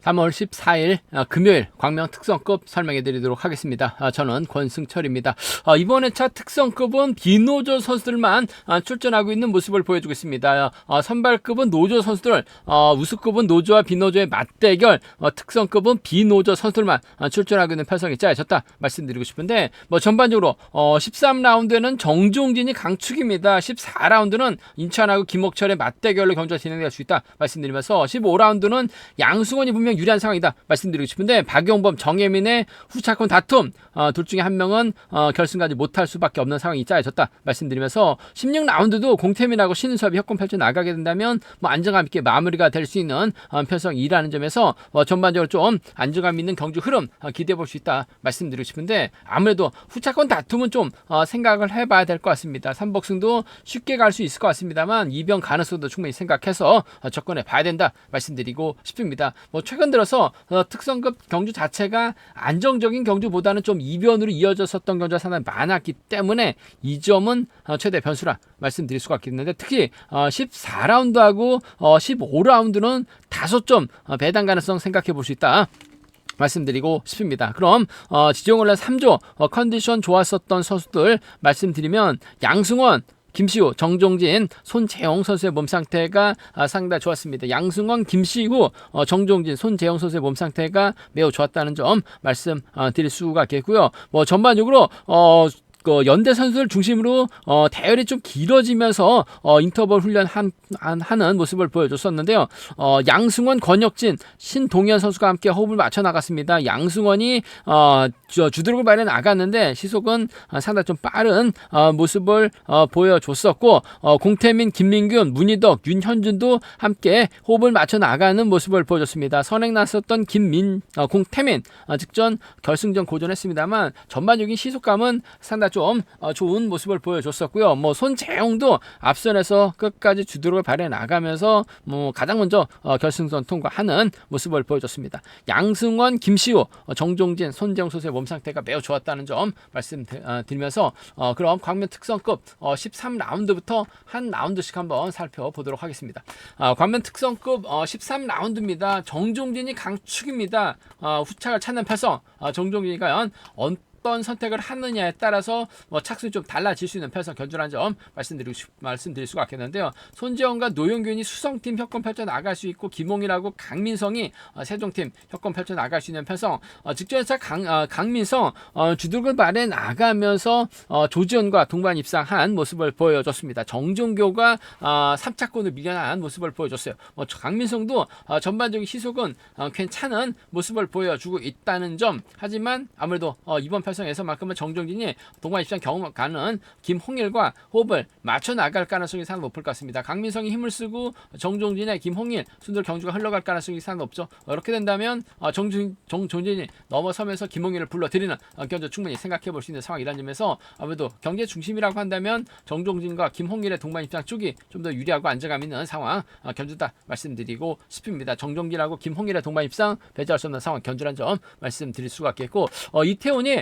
3월 14일 금요일 광명 특성급 설명해 드리도록 하겠습니다. 저는 권승철입니다. 이번 회차 특성급은 비노조 선수들만 출전하고 있는 모습을 보여주고 있습니다. 선발급은 노조 선수들, 우수급은 노조와 비노조의 맞대결, 특성급은 비노조 선수들만 출전하고 있는 편성이 짜여졌다 말씀드리고 싶은데, 전반적으로 13라운드에는 정종진이 강축입니다. 14라운드는 인천하고 김옥철의 맞대결로 경기가 진행될 수 있다 말씀드리면서, 15라운드는 양승원이 분명 유리한 상황이다 말씀드리고 싶은데, 박용범, 정혜민의 후차권 다툼, 둘 중에 한 명은 결승까지 못할 수밖에 없는 상황이 짜여졌다 말씀드리면서, 16라운드도 공태민하고 신은섭이 협공 펼쳐 나가게 된다면 안정감 있게 마무리가 될 수 있는 편성이라는 점에서 전반적으로 좀 안정감 있는 경주 흐름 기대해 볼 수 있다 말씀드리고 싶은데, 아무래도 후차권 다툼은 좀 생각을 해봐야 될 것 같습니다. 삼복승도 쉽게 갈 수 있을 것 같습니다만 이변 가능성도 충분히 생각해서 접근해 봐야 된다 말씀드리고 싶습니다. 최근 들어서 특성급 경주 자체가 안정적인 경주보다는 좀 이변으로 이어졌었던 경주가 상당히 많았기 때문에 이 점은 최대 변수라 말씀드릴 수가 있겠는데, 특히 14라운드하고 15라운드는 다소 좀 배당 가능성 생각해 볼 수 있다 말씀드리고 싶습니다. 그럼 지정원래 3조 컨디션 좋았었던 선수들 말씀드리면, 양승원, 김시우, 정종진, 손재영 선수의 몸 상태가 상당히 좋았습니다. 양승원, 김시우, 정종진, 손재영 선수의 몸 상태가 매우 좋았다는 점 말씀드릴 수가 있겠고요. 전반적으로 연대 선수들 중심으로 대열이 좀 길어지면서 인터벌 훈련 하는 모습을 보여줬었는데요. 양승원, 권혁진, 신동현 선수가 함께 호흡을 맞춰 나갔습니다. 양승원이 주드록을 발해 나갔는데 시속은 상당히 좀 빠른 모습을 보여줬었고, 공태민, 김민균, 문희덕, 윤현준도 함께 호흡을 맞춰 나가는 모습을 보여줬습니다. 선행 났었던 공태민 직전 결승전 고전했습니다만 전반적인 시속감은 상당히 좀 좋은 모습을 보여줬었고요. 손재영도 앞선에서 끝까지 주드록을 발해 나가면서 가장 먼저 결승선 통과하는 모습을 보여줬습니다. 양승원, 김시우, 정종진, 손재영 선수의 몸 상태가 매우 좋았다는 점 말씀드리면서, 그럼 광면 특성급 13라운드부터 한 라운드씩 한번 살펴보도록 하겠습니다. 광면 특성급 13라운드입니다. 정종진이 강축입니다. 후착을 찾는 편성, 정종진이 과연 어떤 선택을 하느냐에 따라서 착순이 좀 달라질 수 있는 편성 견주라는 점 말씀드릴 수가 있겠는데요. 손재원과 노영균이 수성팀 협권 펼쳐 나갈 수 있고, 김홍이라고 강민성이 세종팀 협권 펼쳐 나갈 수 있는 편성. 직전에서 강민성 주둑을 발해 나가면서 조지현과 동반 입상한 모습을 보여줬습니다. 정종교가 3차권을 밀려난 모습을 보여줬어요. 강민성도 전반적인 시속은 괜찮은 모습을 보여주고 있다는 점, 하지만 아무래도 이번 편성에서만큼은 정종진이 동반 입상 경험 가는 김홍일과 호흡을 맞춰 나갈 가능성이 상당히 높을 것 같습니다. 강민성이 힘을 쓰고 정종진의 김홍일 순들 경주가 흘러갈 가능성이 상당히 높죠. 이렇게 된다면 정종진이 넘어서면서 김홍일을 불러들이는 경주 충분히 생각해 볼 수 있는 상황이라는 점에서, 아무래도 경제 중심이라고 한다면 정종진과 김홍일의 동반 입상 쪽이 좀 더 유리하고 안정감 있는 상황 견주다 말씀드리고 싶습니다. 정종진하고 김홍일의 동반 입상 배제할 수 없는 상황 견주라는 점 말씀드릴 수가 있겠고, 이태원이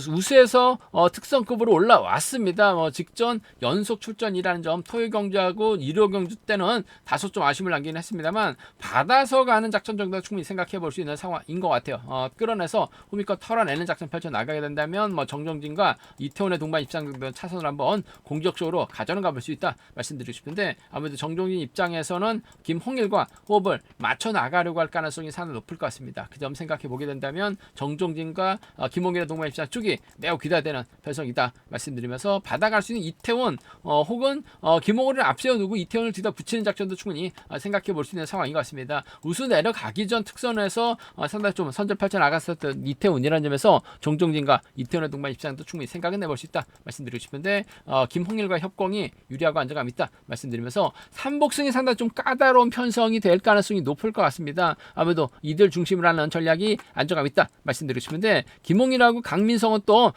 우수에서 특성급으로 올라왔습니다. 직전 연속 출전이라는 점, 토요 경주하고 일요 경주 때는 다소 좀 아쉬움을 남기긴 했습니다만, 받아서 가는 작전 정도 충분히 생각해 볼 수 있는 상황인 것 같아요. 끌어내서 후미껏 털어내는 작전 펼쳐 나가게 된다면 정정진과 이태원의 동반 입상 차선을 한번 공격적으로 가져는 가볼 수 있다 말씀드리고 싶은데, 아무래도 정정진 입장에서는 김홍일과 호흡을 맞춰 나가려고 할 가능성이 상당히 높을 것 같습니다. 그 점 생각해 보게 된다면 정정진과 김홍일의 동반 입상 쪽이 매우 기대되는 편성이다 말씀드리면서, 받아갈 수 있는 이태원 혹은 김홍일을 앞세워 두고 이태원을 뒤다 붙이는 작전도 충분히 생각해 볼 수 있는 상황인 것 같습니다. 우수 내려가기 전 특선에서 상당히 좀 선절 펼쳐 나갔었던 이태원이라는 점에서 정종진과 이태원의 동반 입장도 충분히 생각은 해볼 수 있다 말씀드리고 싶은데, 김홍일과 협공이 유리하고 안정감 있다 말씀드리면서, 삼복승이 상당히 좀 까다로운 편성이 될 가능성이 높을 것 같습니다. 아무래도 이들 중심으로 하는 전략이 안정감 있다 말씀드리고 싶은데, 김홍일하고 강민성은 또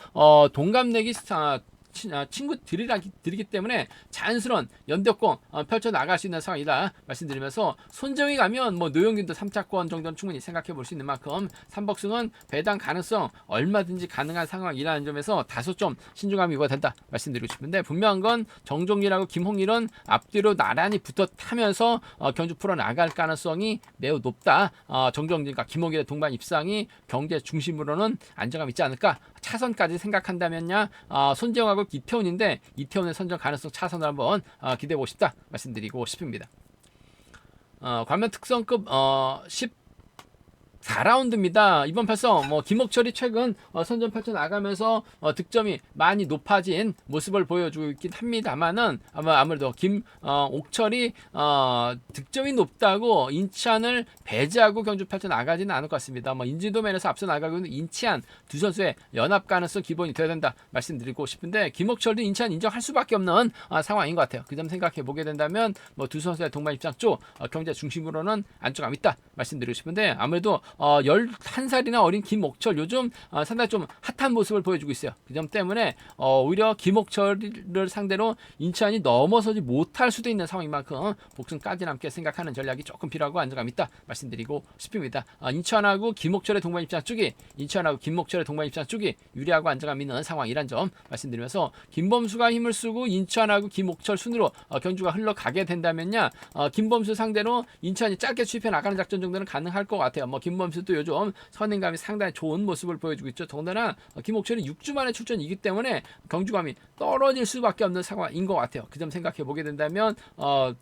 동갑내기 친구들이기 때문에 자연스러운 연대권 펼쳐 나갈 수 있는 상황이다 말씀드리면서 손정이 가면 뭐 노영균도 3차권 정도는 충분히 생각해 볼 수 있는 만큼 삼복승은 배당 가능성 얼마든지 가능한 상황이라는 점에서 다소 좀 신중함이 요구된다 말씀드리고 싶은데, 분명한 건 정종길하고 김홍일은 앞뒤로 나란히 붙어 타면서 경주 풀어 나갈 가능성이 매우 높다. 정종길과 김홍일의 동반 입상이 경제 중심으로는 안정감 있지 않을까. 차선까지 생각한다면야 손재영하고 이태원인데 이태원의 선정 가능성 차선을 한번 기대해 보고 싶다 말씀드리고 싶습니다. 관면 특성급 4라운드입니다. 이번 팔성 김옥철이 최근 선전 펼쳐 나가면서 득점이 많이 높아진 모습을 보여주고 있긴 합니다만은 아무래도 김옥철이 득점이 높다고 인천을 배제하고 경주 펼쳐 나가지는 않을 것 같습니다. 인지도면에서 앞서 나가고 있는 인치안 두 선수의 연합 가능성 기본이 되어야 된다 말씀드리고 싶은데, 김옥철도 인천 인정할 수밖에 없는 상황인 것 같아요. 그 점 생각해 보게 된다면 두 선수의 동반 입장 쪽 경제 중심으로는 안정감 있다 말씀드리고 싶은데, 아무래도 11살이나 어린 김옥철 요즘 상당히 좀 핫한 모습을 보여주고 있어요. 그 점 때문에 오히려 김옥철을 상대로 인천이 넘어서지 못할 수도 있는 상황인 만큼 복승까지 남게 생각하는 전략이 조금 필요하고 안정감 있다 말씀드리고 싶습니다. 인천하고 김옥철의 동반 입장 쪽이 유리하고 안정감 있는 상황이란 점 말씀드리면서, 김범수가 힘을 쓰고 인천하고 김옥철 순으로 경주가 흘러가게 된다면야 김범수 상대로 인천이 짧게 수입해 나가는 작전 정도는 가능할 것 같아요. 김범수도 요즘 선행감이 상당히 좋은 모습을 보여주고 있죠. 더군다나 김옥철이 6주 만에 출전이기 때문에 경주감이 떨어질 수밖에 없는 상황인 것 같아요. 그 점 생각해 보게 된다면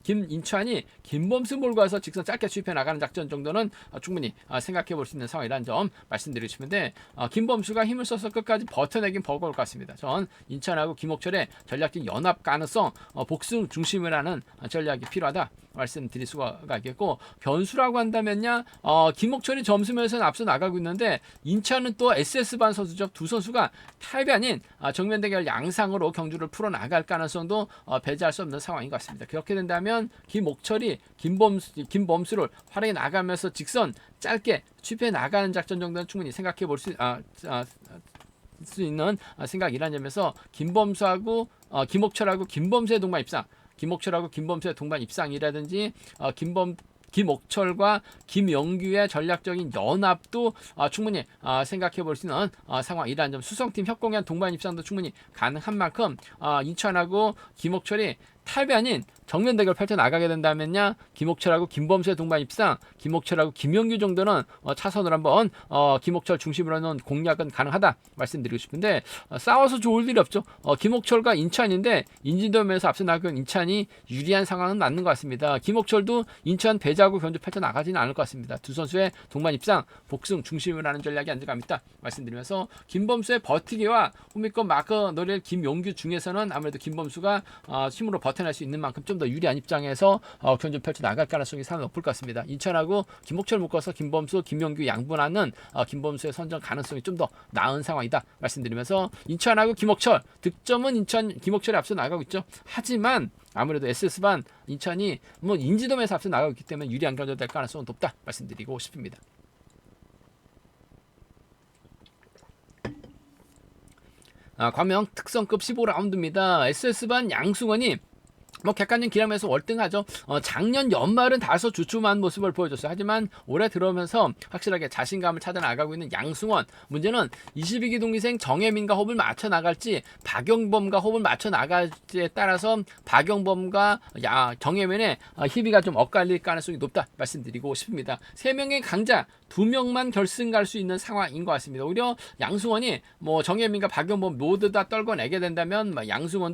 인천이 김범수 몰고 와서 직선 짧게 수입해 나가는 작전 정도는 충분히 생각해 볼 수 있는 상황이라는 점 말씀드리고 싶은데, 김범수가 힘을 써서 끝까지 버텨내긴 버거울 것 같습니다. 전 인천하고 김옥철의 전략적 연합 가능성, 복승 중심을 하는 전략이 필요하다 말씀드릴 수가 있겠고, 변수라고 한다면야 김옥철이 점수면에서는 앞서 나가고 있는데 인천은 또 SS반 선수죠. 두 선수가 타입이 아닌 정면 대결 양상으로 경주를 풀어나갈 가능성도 배제할 수 없는 상황인 것 같습니다. 그렇게 된다면 김옥철이 김범수를 활용해 나가면서 직선 짧게 취패해 나가는 작전 정도는 충분히 생각해 볼 수 있는 생각이라는 점에서, 김옥철하고 김범수의 동반 입상, 김옥철하고 김범수의 동반 입상이라든지 김옥철과 김영규의 전략적인 연합도 충분히 생각해 볼 수 있는 상황이라는 점, 수성팀 협공한 동반 입상도 충분히 가능한 만큼 인천하고 김옥철이 타입이 아닌 정면 대결 펼쳐 나가게 된다면야 김옥철하고 김범수의 동반 입상, 김옥철하고 김영규 정도는 차선으로 한번 김옥철 중심으로는 공략은 가능하다 말씀드리고 싶은데, 싸워서 좋을 일이 없죠. 김옥철과 인천인데 인지도면에서 앞서 나가는 인천이 유리한 상황은 맞는 것 같습니다. 김옥철도 인천 배제하고 경주 펼쳐 나가지는 않을 것 같습니다. 두 선수의 동반 입상, 복승 중심으로 하는 전략이 안정감 있다 말씀드리면서, 김범수의 버티기와 후미권 마크 노릴 김용규 중에서는 아무래도 김범수가 힘으로 버텨낼 수 있는 만큼 좀 더 유리한 입장에서 경주 펼쳐 나갈 가능성이 상당히 높을 것 같습니다. 인천하고 김옥철 묶어서 김범수, 김용규 양분하는 김범수의 선정 가능성이 좀 더 나은 상황이다 말씀드리면서, 인천하고 김옥철 득점은 김옥철이 앞서 나가고 있죠. 하지만 아무래도 SS반 인천이 인지도면에서 앞서 나가고 있기 때문에 유리한 경주가 될 가능성은 높다 말씀드리고 싶습니다. 과명 특성급 15라운드입니다. SS반 양승원이 객관적인 기량에서 월등하죠. 작년 연말은 다소 주춤한 모습을 보여줬어요. 하지만 올해 들어오면서 확실하게 자신감을 찾아 나가고 있는 양승원. 문제는 22기 동기생 정혜민과 호흡을 맞춰 나갈지, 박영범과 호흡을 맞춰 나갈지에 따라서 박영범과 정혜민의 희비가 좀 엇갈릴 가능성이 높다 말씀드리고 싶습니다. 3명의 강자 2명만 결승 갈 수 있는 상황인 것 같습니다. 오히려 양승원이 정혜민과 박영범 모두 다 떨궈내게 된다면 양승원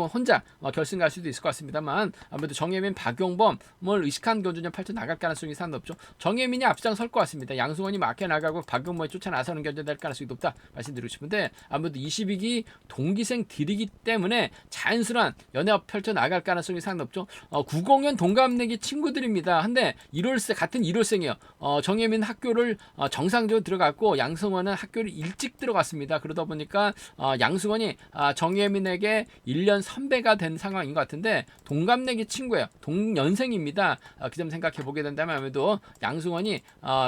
혼자 결승 갈 수도 있을 것 같습니다만, 아무래도 정혜민, 박용범을 의식한 경주전 펼쳐 나갈 가능성이 상당히 높죠. 정혜민이 앞장설 것 같습니다. 양승원이 막혀 나가고 박용범이 쫓아 나서는 경주가 될 가능성이 높다 말씀드리고 싶은데, 아무래도 22기 동기생들이기 때문에 자연스러운 연합 펼쳐 나갈 가능성이 상당히 높죠. 90년 동갑내기 친구들입니다. 한데 같은 1월생이에요. 정혜민 학교를 정상적으로 들어갔고 양승원은 학교를 일찍 들어갔습니다. 그러다 보니까 양승원이 정혜민에게 1년 선배가 된 상황인 것 같은데, 싶은데 동갑내기 친구예요. 동년생입니다. 그 점 생각해 보게 된다면 아무래도 양승원이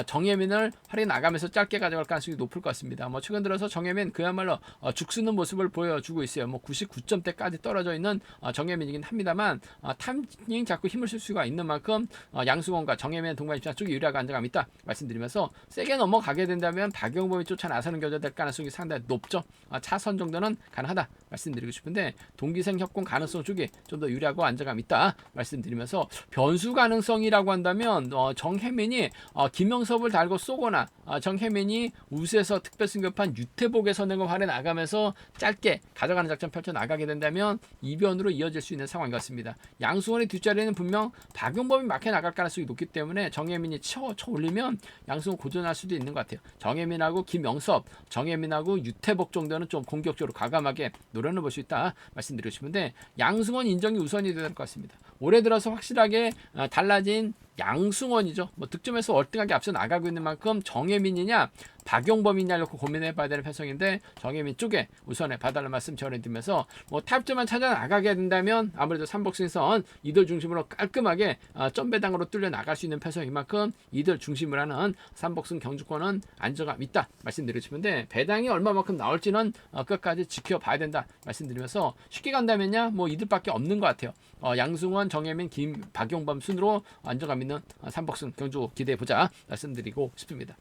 정혜민을 활이 나가면서 짧게 가져갈 가능성이 높을 것 같습니다. 뭐 최근 들어서 정혜민 그야말로 죽쓰는 모습을 보여주고 있어요. 뭐 99점대까지 떨어져 있는 정혜민이긴 합니다만 타이밍 잡고 힘을 쓸 수가 있는 만큼 양승원과 정혜민의 동반 입장 쪽이 유리하고 안정감이 있다 말씀드리면서 세게 넘어가게 된다면 박영범이 쫓아 나서는 겨자 될 가능성이 상당히 높죠. 차선 정도는 가능하다 말씀드리고 싶은데 동기생 협공 가능성 쪽이 좀 더 유리하고 안정감 있다 말씀드리면서 변수 가능성이라고 한다면 정혜민이 김영섭을 달고 쏘거나 정혜민이 우수에서 특별 승급한 유태복의 선행을 활에 나가면서 짧게 가져가는 작전 펼쳐 나가게 된다면 이변으로 이어질 수 있는 상황인 것 같습니다. 양승원의 뒷자리에는 분명 박용범이 막혀 나갈 가능성이 높기 때문에 정혜민이 쳐 올리면 양승원 고전할 수도 있는 것 같아요. 정혜민하고 김영섭, 정혜민하고 유태복 정도는 좀 공격적으로 과감하게 노려는 볼 수 있다 말씀드리고 싶은데 양승원 인정이 우선이 될 것 같습니다. 올해 들어서 확실하게 달라진 양승원이죠. 뭐 득점에서 월등하게 앞서 나가고 있는 만큼 정혜민이냐 박용범이냐를 고민해봐야 되는 편성인데 정혜민 쪽에 우선에 봐달라는 말씀 전해드리면서 뭐 타협점만 찾아 나가게 된다면 아무래도 삼복승선 이들 중심으로 깔끔하게 점배당으로 뚫려 나갈 수 있는 편성인 만큼 이들 중심으로 하는 삼복승 경주권은 안정감 있다 말씀드리고 싶은데 배당이 얼마만큼 나올지는 끝까지 지켜봐야 된다 말씀드리면서 쉽게 간다면요 뭐 이들밖에 없는 것 같아요. 양승원, 정혜민, 박용범 순으로 안정감 있는 삼복승 경주 기대해보자 말씀드리고 싶습니다.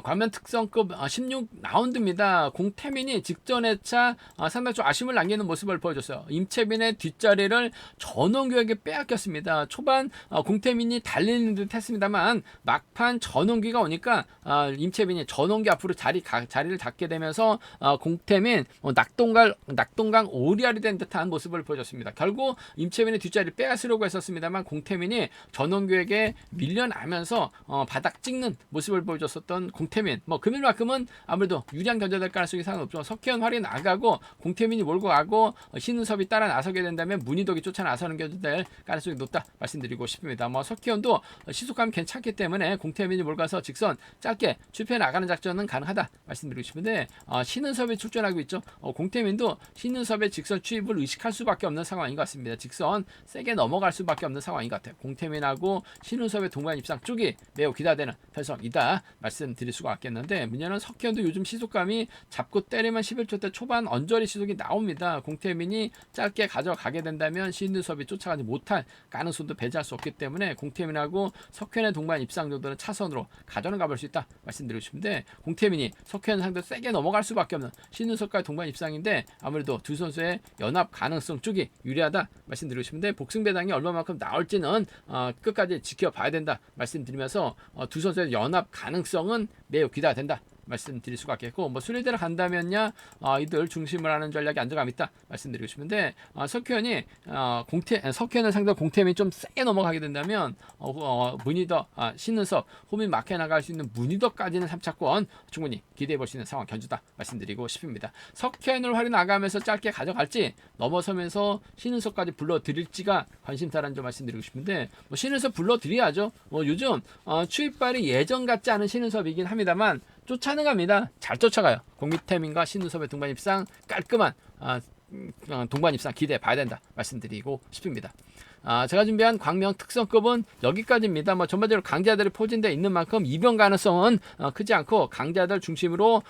과면 특성급 16라운드입니다. 공태민이 직전 회차 상당히 좀 아쉬움을 남기는 모습을 보여줬어요. 임채빈의 뒷자리를 전원규에게 빼앗겼습니다. 초반 공태민이 달리는 듯 했습니다만 막판 전원규가 오니까 임채빈이 전원규 앞으로 자리를 잡게 되면서 공태민 낙동강 오리알이 된 듯한 모습을 보여줬습니다. 결국 임채빈의 뒷자리를 빼앗으려고 했었습니다만 공태민이 전원규에게 밀려나면서 바닥 찍는 모습을 보여줬었던 공태민 뭐 금일만큼은 아무래도 유리한 견제될 가능성이 상당히 높죠. 석현 활이 나가고 공태민이 몰고 가고 신은섭이 따라 나서게 된다면 문희덕이 쫓아 나서는 견제될 가능성이 높다 말씀드리고 싶습니다. 뭐 석현도 시속감이 괜찮기 때문에 공태민이 몰고 가서 직선 짧게 출패해 나가는 작전은 가능하다 말씀드리고 싶은데 신은섭이 출전하고 있죠. 공태민도 신은섭의 직선 추입을 의식할 수밖에 없는 상황인 것 같습니다. 직선 세게 넘어갈 수밖에 없는 상황인 것 같아요. 공태민하고 신은섭의 동반 입상 쪽이 매우 기대되는 편성이다 말씀드릴 수가 있겠는데 문제는 석현도 요즘 시속감이 잡고 때리면 11초대 초반 언저리 시속이 나옵니다. 공태민이 짧게 가져가게 된다면 신은섭이 쫓아가지 못할 가능성도 배제할 수 없기 때문에 공태민하고 석현의 동반 입상 정도는 차선으로 가져는 가볼 수 있다 말씀드리고 싶은데 공태민이 석현 상대 세게 넘어갈 수밖에 없는 신은섭과의 동반 입상인데 아무래도 두 선수의 연합 가능성 쪽이 유리하다 말씀드리고 싶은데 복승 배당이 얼마만큼 나올지는 끝까지 지켜봐야 된다 말씀드리면서 두 선수의 연합 가능성은 매우 기대가 된다 말씀드릴 수가 있겠고 뭐 순위대로 간다면야 이들 중심을 하는 전략이 안정감 있다 말씀드리고 싶은데 석현이 석현을 상대로 공태민이 좀 세게 넘어가게 된다면 문희덕, 신은섭, 호민 막혀 나갈 수 있는 문희덕까지는 3차권 충분히 기대해 볼 수 있는 상황 견주다 말씀드리고 싶습니다. 석현을 활이 나가면서 짧게 가져갈지 넘어서면서 신은섭까지 불러드릴지가 관심사라는 점 말씀드리고 싶은데 뭐 신은섭 불러드려야죠. 뭐 요즘 추입발이 예전 같지 않은 신은섭이긴 합니다만 쫓아는 갑니다. 잘 쫓아가요. 공미태민과 신은섭의 동반 입상 깔끔한 동반 입상 기대해 봐야 된다 말씀드리고 싶습니다. 제가 준비한 광명 특성급은 여기까지입니다. 뭐 전반적으로 강자들이 포진되어 있는 만큼 이변 가능성은 크지 않고 강자들 중심으로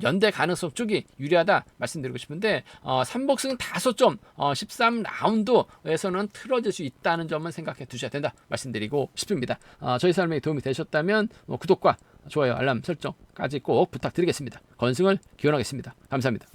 연대 가능성 쪽이 유리하다 말씀드리고 싶은데 삼복승 5점 13라운드에서는 틀어질 수 있다는 점은 생각해 두셔야 된다 말씀드리고 싶습니다. 저희 설명이 도움이 되셨다면 구독과 좋아요 알람 설정까지 꼭 부탁드리겠습니다. 건승을 기원하겠습니다. 감사합니다.